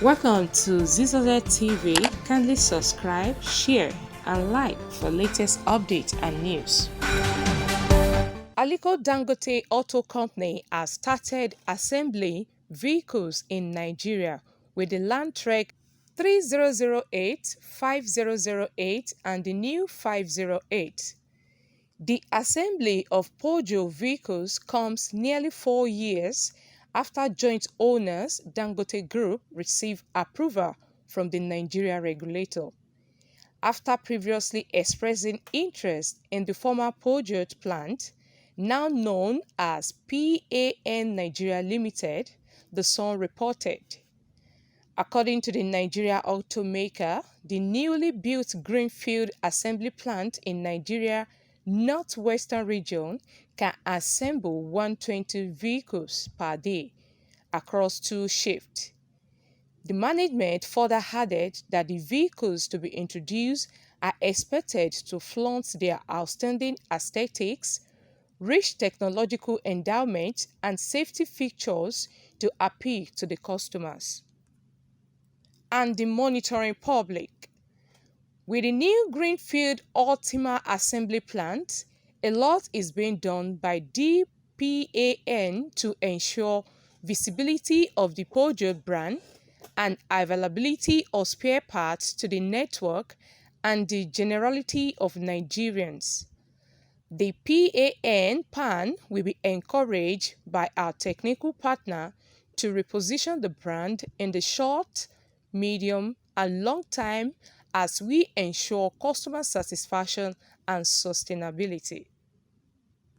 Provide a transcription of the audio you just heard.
Welcome to Zisodel TV. Kindly subscribe, share, and like for latest updates and news. Alinko Dangote Auto Company has started assembling vehicles in Nigeria with the Landtrek 3008, 5008, and the new 508. The assembly of Peugeot vehicles comes nearly 4 years after joint owners Dangote Group received approval from the Nigeria regulator. After previously expressing interest in the former Peugeot plant, now known as PAN Nigeria Limited, the Sun reported. According to the Nigeria automaker, the newly built greenfield assembly plant in Nigeria northwestern region can assemble 120 vehicles per day across 2 shifts. The management further added that the vehicles to be introduced are expected to flaunt their outstanding aesthetics, rich technological endowment, and safety features to appeal to the customers and the monitoring public. With the new Greenfield Ultima Assembly Plant, a lot is being done by DPAN to ensure visibility of the Peugeot brand and availability of spare parts to the network and the generality of Nigerians. The PAN will be encouraged by our technical partner to reposition the brand in the short, medium, and long time as we ensure customer satisfaction and sustainability.